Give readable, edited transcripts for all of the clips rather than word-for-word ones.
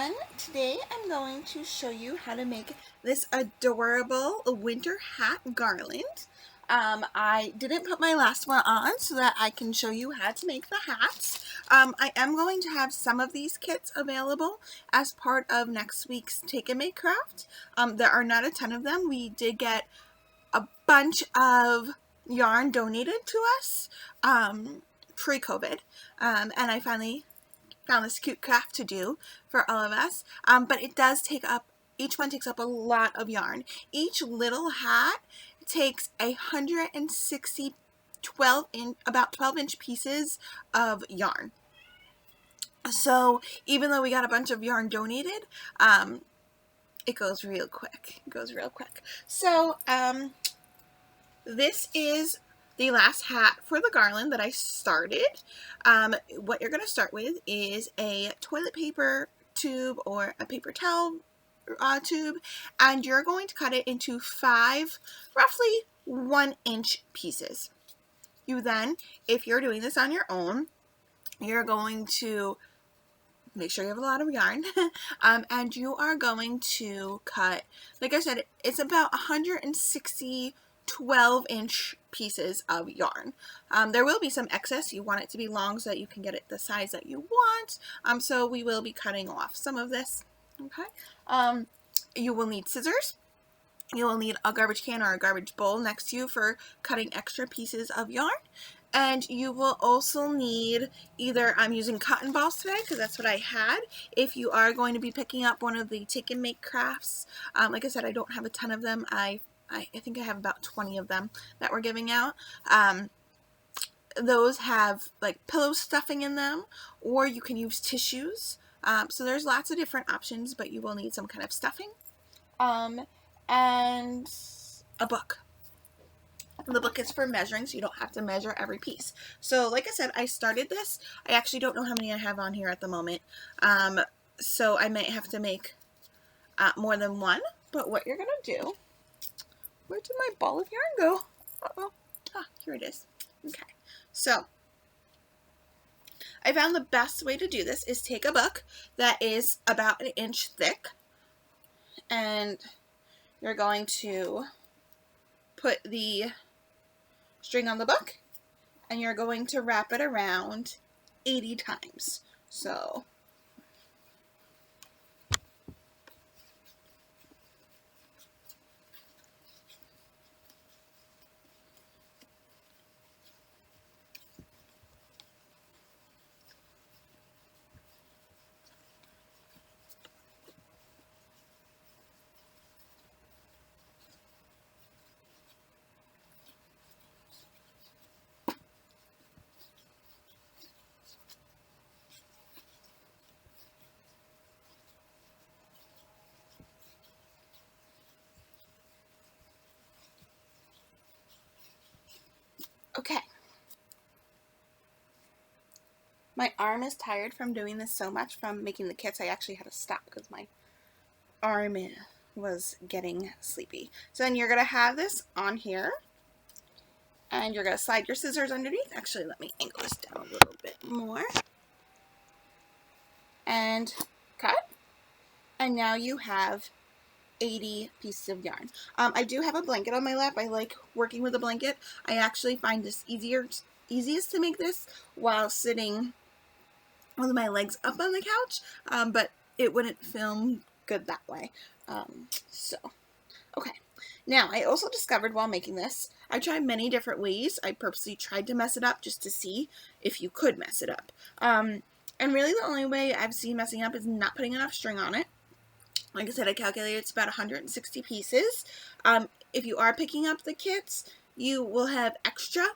everyone. Today I'm going to show you how to make this adorable winter hat garland. I didn't put my last one on so that I can show you how to make the hats. I am going to have some of these kits available as part of next week's Take and Make craft. There are not a ton of them. We did get a bunch of yarn donated to us pre-COVID, and I finally found this cute craft to do for all of us, but it does take up, each one takes up a lot of yarn. Each little hat takes 160 about 12-inch pieces of yarn. So even though we got a bunch of yarn donated, it goes real quick. So this is the last hat for the garland that I started. What you're going to start with is a toilet paper tube or a paper towel tube, and you're going to cut it into 5 roughly 1-inch pieces. You then, if you're doing this on your own, you're going to make sure you have a lot of yarn, and you are going to cut, like I said, it's about 160 12-inch pieces of yarn. There will be some excess. You want it to be long so that you can get it the size that you want. So we will be cutting off some of this. Okay. You will need scissors. You will need a garbage can or a garbage bowl next to you for cutting extra pieces of yarn. And you will also need either, I'm using cotton balls today because that's what I had. If you are going to be picking up one of the Take and Make crafts, like I said, I don't have a ton of them. I think I have about 20 of them that we're giving out. Those have like pillow stuffing in them, or you can use tissues. So there's lots of different options, but you will need some kind of stuffing. And a book. The book is for measuring, so you don't have to measure every piece. So like I said, I started this. I actually don't know how many I have on here at the moment. So I might have to make more than one. But what you're going to do, where did my ball of yarn go? Uh-oh. Ah, here it is. Okay. So I found the best way to do this is take a book that is about 1 inch thick, and you're going to put the string on the book, and you're going to wrap it around 80 times. So okay. My arm is tired from doing this so much from making the kits. I actually had to stop because my arm was getting sleepy. So then you're going to have this on here, and you're going to slide your scissors underneath. Actually, let me angle this down a little bit more. And cut. And now you have 80 pieces of yarn. I do have a blanket on my lap. I like working with a blanket. I actually find this easiest to make this while sitting with my legs up on the couch, but it wouldn't film good that way. Okay. Now, I also discovered while making this, I tried many different ways. I purposely tried to mess it up just to see if you could mess it up. And really the only way I've seen messing up is not putting enough string on it. Like I said, I calculated it's about 160 pieces. If you are picking up the kits, you will have extra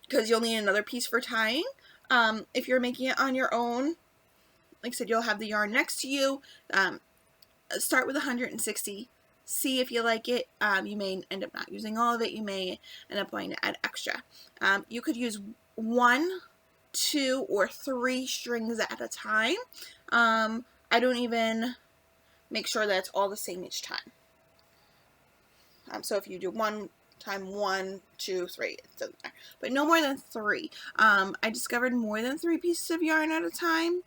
because you'll need another piece for tying. If you're making it on your own, like I said, you'll have the yarn next to you. Start with 160. See if you like it. You may end up not using all of it. You may end up wanting to add extra. You could use 1, 2, or 3 strings at a time. I don't even make sure that it's all the same each time. So if you do 1 time 1, 2, 3. It doesn't matter. But no more than 3. I discovered more than 3 pieces of yarn at a time,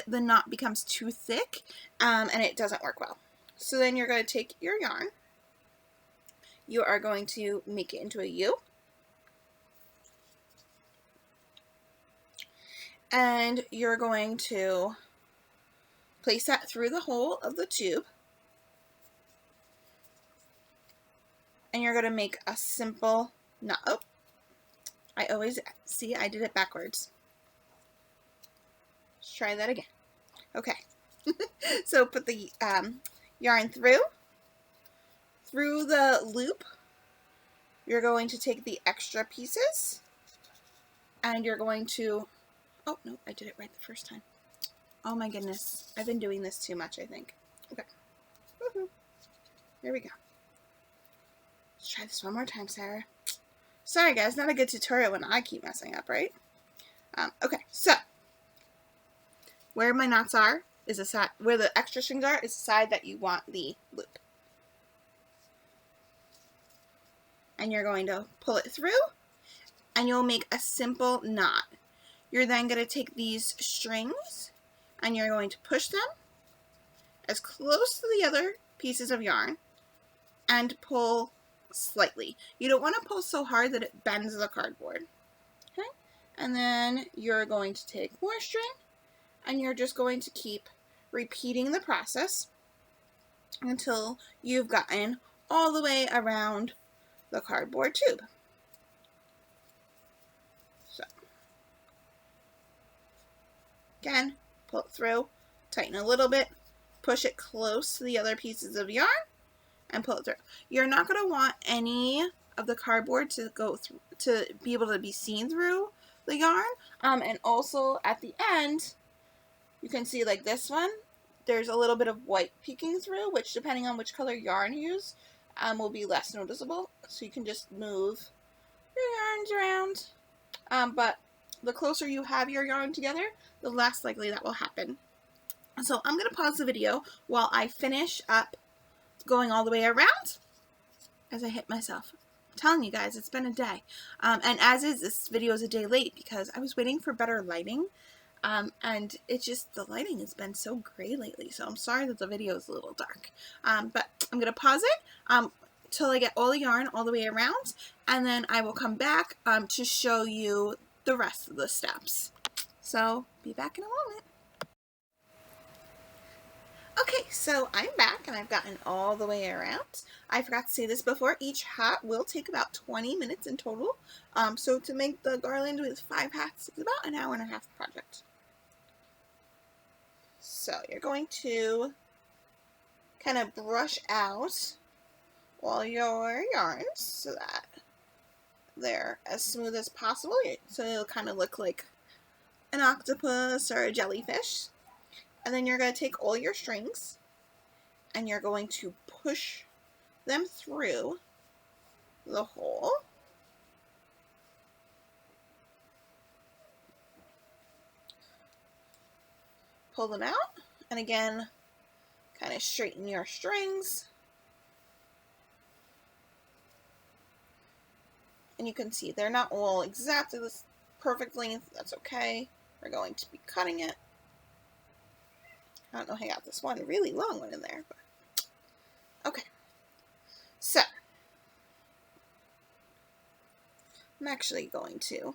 the knot becomes too thick, and it doesn't work well. So then you're going to take your yarn. You are going to make it into a U. And you're going to place that through the hole of the tube. And you're going to make a simple knot. Oh, I always see I did it backwards. Let's try that again. Okay. So put the yarn through the loop. You're going to take the extra pieces and you're going to, oh no, I did it right the first time. Oh my goodness, I've been doing this too much, I think. Okay. Woohoo. There we go. Let's try this one more time, Sarah. Sorry guys, not a good tutorial when I keep messing up, right? Okay, so where my knots are is the side, where the extra strings are is the side that you want the loop. And you're going to pull it through and you'll make a simple knot. You're then going to take these strings and you're going to push them as close to the other pieces of yarn and pull slightly. You don't want to pull so hard that it bends the cardboard. Okay? And then you're going to take more string and you're just going to keep repeating the process until you've gotten all the way around the cardboard tube. So, again, pull it through, tighten a little bit, push it close to the other pieces of yarn, and pull it through. You're not going to want any of the cardboard to go through, to be able to be seen through the yarn. And also at the end, you can see like this one, there's a little bit of white peeking through, which depending on which color yarn you use, will be less noticeable. So you can just move your yarns around. But the closer you have your yarn together, the less likely that will happen. So I'm going to pause the video while I finish up going all the way around as I hit myself. I'm telling you guys, it's been a day. And as is, this video is a day late because I was waiting for better lighting. And it's just, the lighting has been so gray lately, so I'm sorry that the video is a little dark. But I'm going to pause it till I get all the yarn all the way around, and then I will come back to show you the rest of the steps. So, be back in a moment. Okay, so I'm back and I've gotten all the way around. I forgot to say this before, each hat will take about 20 minutes in total. So to make the garland with 5 hats, it's about an hour and a half project. So you're going to kind of brush out all your yarns so that they're as smooth as possible. So it'll kind of look like an octopus or a jellyfish. And then you're going to take all your strings and you're going to push them through the hole. Pull them out, and again, kind of straighten your strings. And you can see they're not all exactly the perfect length. That's okay. We're going to be cutting it. I don't know how I got this one really long one in there, but okay. So, I'm actually going to,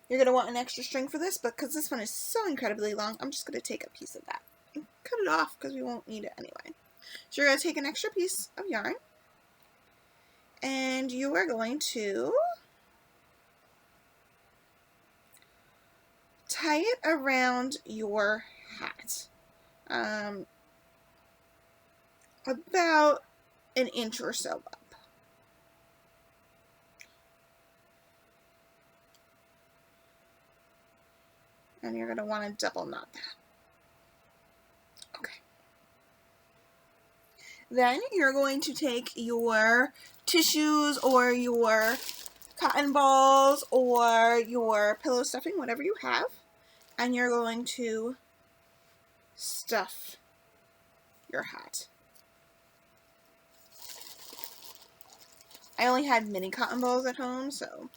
you're going to want an extra string for this, but because this one is so incredibly long, I'm just going to take a piece of that and cut it off because we won't need it anyway. So you're going to take an extra piece of yarn, and you are going to tie it around your hat. About an inch or so up. And you're going to want to double knot that. Okay. Then you're going to take your tissues or your cotton balls or your pillow stuffing, whatever you have, and you're going to stuff your hat. I only had mini cotton balls at home, so.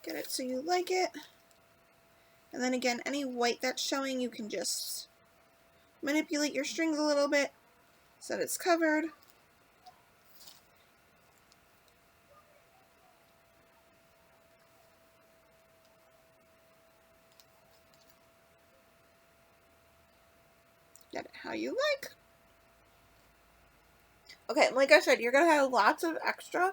Get it so you like it. And then again, any white that's showing, you can just manipulate your strings a little bit so that it's covered. Get it how you like. Okay, like I said, you're going to have lots of extra.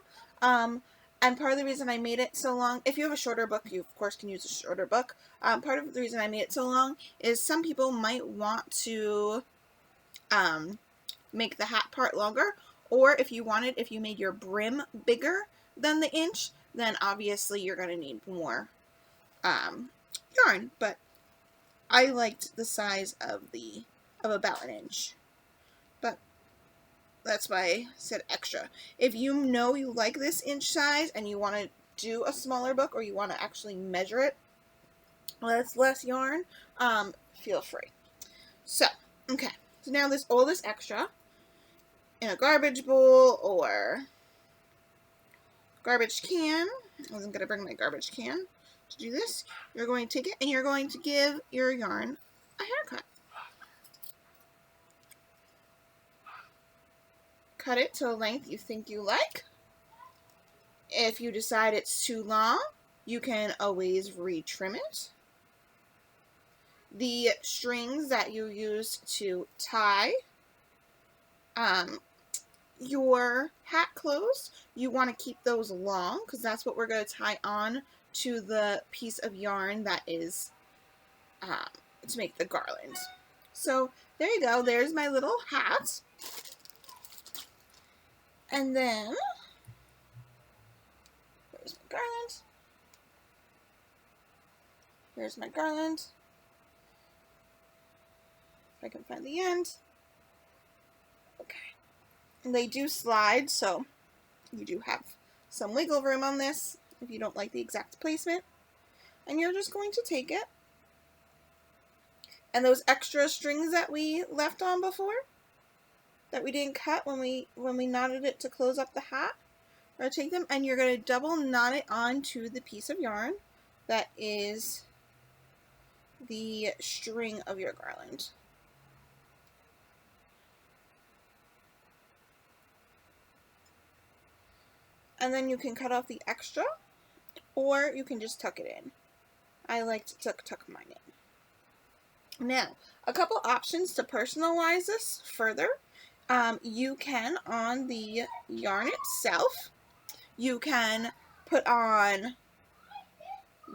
And part of the reason I made it so long, if you have a shorter book, you of course can use a shorter book. Part of the reason I made it so long is some people might want to make the hat part longer. Or if you made your brim bigger than the inch, then obviously you're going to need more yarn. But I liked the size of about an inch. But that's why I said extra. If you know you like this inch size and you want to do a smaller book, or you want to actually measure it, well, that's less yarn, feel free. So, okay. So now all this extra in a garbage bowl or garbage can. I wasn't going to bring my garbage can to do this. You're going to take it and you're going to give your yarn a haircut. Cut it to a length you think you like. If you decide it's too long, you can always retrim it. The strings that you use to tie your hat clothes, you want to keep those long because that's what we're going to tie on to the piece of yarn that is to make the garland. So there you go. There's my little hat. And then, there's my garland. Here's my garland. If I can find the end. Okay. And they do slide, so you do have some wiggle room on this if you don't like the exact placement. And you're just going to take it. And those extra strings that we left on before, that we didn't cut when we knotted it to close up the hat, we're going to take them and you're going to double knot it onto the piece of yarn that is the string of your garland. And then you can cut off the extra, or you can just tuck it in. I like to tuck mine in. Now, a couple options to personalize this further. You can, on the yarn itself, you can put on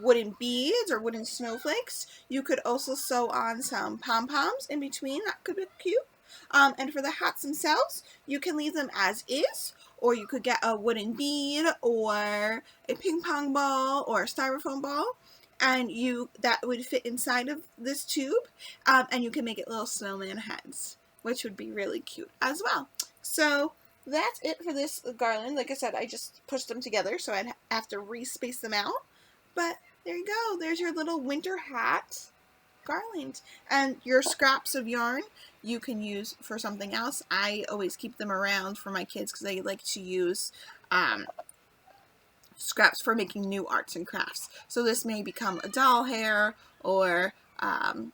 wooden beads or wooden snowflakes. You could also sew on some pom-poms in between. That could be cute. And for the hats themselves, you can leave them as is, or you could get a wooden bead or a ping pong ball or a styrofoam ball, and that would fit inside of this tube, and you can make it little snowman heads, which would be really cute as well. So that's it for this garland. Like I said, I just pushed them together, so I'd have to re-space them out. But there you go. There's your little winter hat garland. And your scraps of yarn you can use for something else. I always keep them around for my kids because they like to use scraps for making new arts and crafts. So this may become a doll hair or a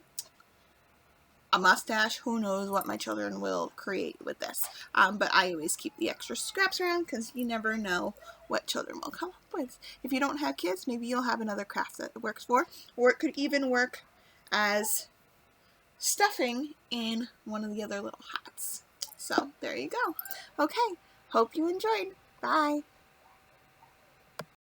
mustache. Who knows what my children will create with this. But I always keep the extra scraps around because you never know what children will come up with. If you don't have kids, maybe you'll have another craft that it works for. Or it could even work as stuffing in one of the other little hats. So there you go. Okay, hope you enjoyed. Bye.